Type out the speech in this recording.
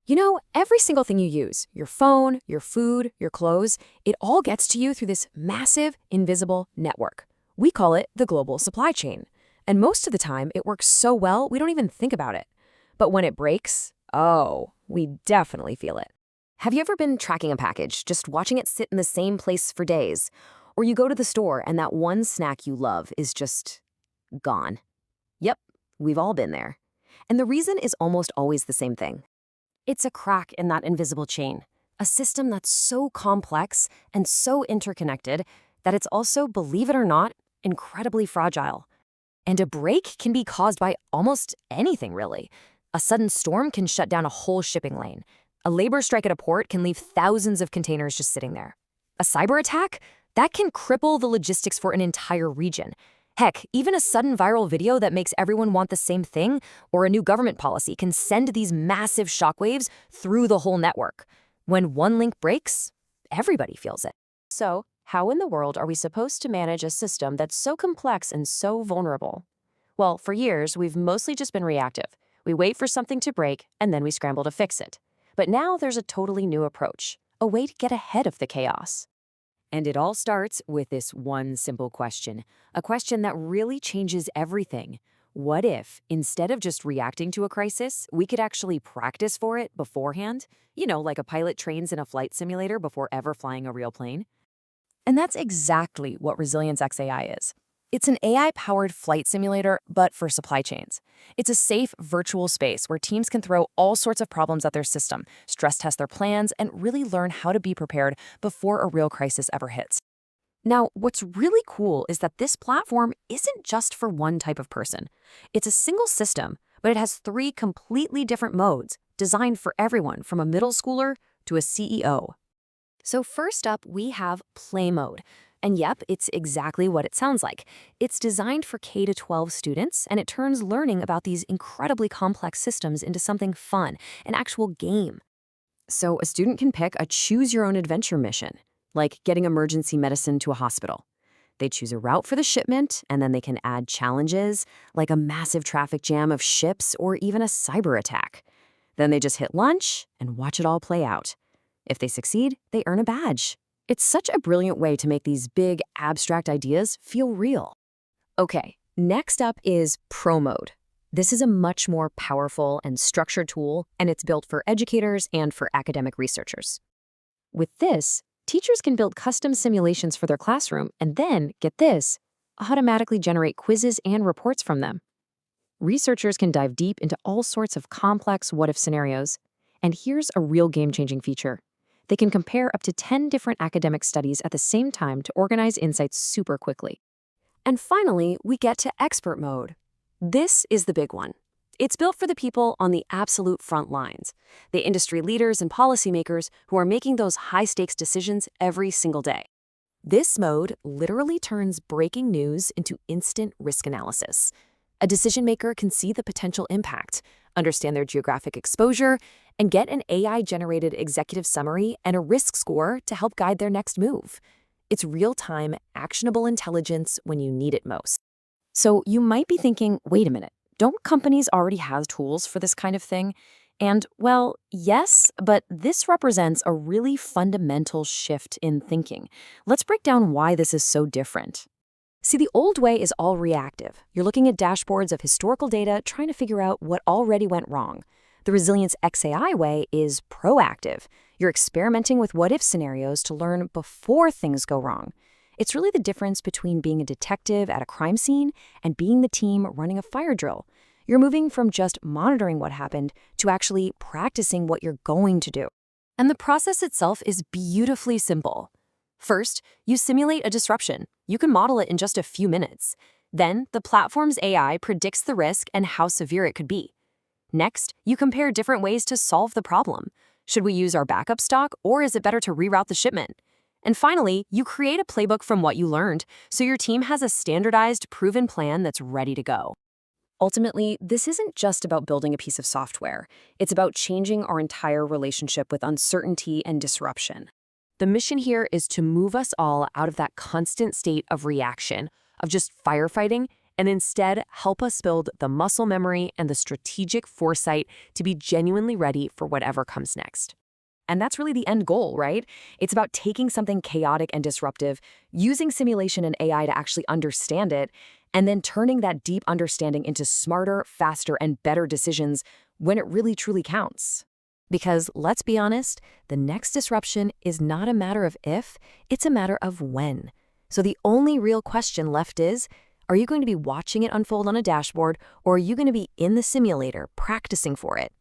You know, every single thing you use, your phone, your food, your clothes, it all gets to you through this massive, invisible network. We call it the global supply chain. And most of the time, it works so well, we don't even think about it. But when it breaks, oh, we definitely feel it. Have you ever been tracking a package, just watching it sit in the same place for days? Or you go to the store and that one snack you love is just gone? Yep, we've all been there. And the reason is almost always the same thing. It's a crack in that invisible chain, a system that's so complex and so interconnected that it's also, believe it or not, incredibly fragile. And a break can be caused by almost anything, really. A sudden storm can shut down a whole shipping lane. A labor strike at a port can leave thousands of containers just sitting there. A cyber attack? That can cripple the logistics for an entire region. Heck, even a sudden viral video that makes everyone want the same thing, or a new government policy can send these massive shockwaves through the whole network. When one link breaks, everybody feels it. So, how in the world are we supposed to manage a system that's so complex and so vulnerable? Well, for years, we've mostly just been reactive. We wait for something to break, and then we scramble to fix it. But now there's a totally new approach, a way to get ahead of the chaos. And it all starts with this one simple question, a question that really changes everything. What if, instead of just reacting to a crisis, we could actually practice for it beforehand? You know, like a pilot trains in a flight simulator before ever flying a real plane? And that's exactly what ResilienceXAI is. It's an AI-powered flight simulator, but for supply chains. It's a safe, virtual space where teams can throw all sorts of problems at their system, stress test their plans, and really learn how to be prepared before a real crisis ever hits. Now, what's really cool is that this platform isn't just for one type of person. It's a single system, but it has 3 completely different modes, designed for everyone from a middle schooler to a CEO. So first up, we have Play Mode. And yep, it's exactly what it sounds like. It's designed for K-12 students, and it turns learning about these incredibly complex systems into something fun, an actual game. So a student can pick a choose-your-own-adventure mission, like getting emergency medicine to a hospital. They choose a route for the shipment, and then they can add challenges, like a massive traffic jam of ships or even a cyber attack. Then they just hit lunch and watch it all play out. If they succeed, they earn a badge. It's such a brilliant way to make these big, abstract ideas feel real. Okay, next up is Pro Mode. This is a much more powerful and structured tool, and it's built for educators and for academic researchers. With this, teachers can build custom simulations for their classroom and then, get this, automatically generate quizzes and reports from them. Researchers can dive deep into all sorts of complex what-if scenarios. And here's a real game-changing feature. They can compare up to 10 different academic studies at the same time to organize insights super quickly. And finally, we get to Expert Mode. This is the big one. It's built for the people on the absolute front lines, the industry leaders and policymakers who are making those high-stakes decisions every single day. This mode literally turns breaking news into instant risk analysis. A decision maker can see the potential impact, understand their geographic exposure, and get an AI-generated executive summary and a risk score to help guide their next move. It's real-time, actionable intelligence when you need it most. So you might be thinking, wait a minute, don't companies already have tools for this kind of thing? And, well, yes, but this represents a really fundamental shift in thinking. Let's break down why this is so different. See, the old way is all reactive. You're looking at dashboards of historical data, trying to figure out what already went wrong. The ResilienceXAI way is proactive. You're experimenting with what-if scenarios to learn before things go wrong. It's really the difference between being a detective at a crime scene and being the team running a fire drill. You're moving from just monitoring what happened to actually practicing what you're going to do. And the process itself is beautifully simple. First, you simulate a disruption. You can model it in just a few minutes. Then, the platform's AI predicts the risk and how severe it could be. Next, you compare different ways to solve the problem. Should we use our backup stock, or is it better to reroute the shipment? And finally, you create a playbook from what you learned, so your team has a standardized, proven plan that's ready to go. Ultimately, this isn't just about building a piece of software. It's about changing our entire relationship with uncertainty and disruption. The mission here is to move us all out of that constant state of reaction, of just firefighting, and instead help us build the muscle memory and the strategic foresight to be genuinely ready for whatever comes next. And that's really the end goal, right? It's about taking something chaotic and disruptive, using simulation and AI to actually understand it, and then turning that deep understanding into smarter, faster, and better decisions when it really truly counts. Because let's be honest, the next disruption is not a matter of if, it's a matter of when. So the only real question left is, are you going to be watching it unfold on a dashboard, or are you going to be in the simulator practicing for it?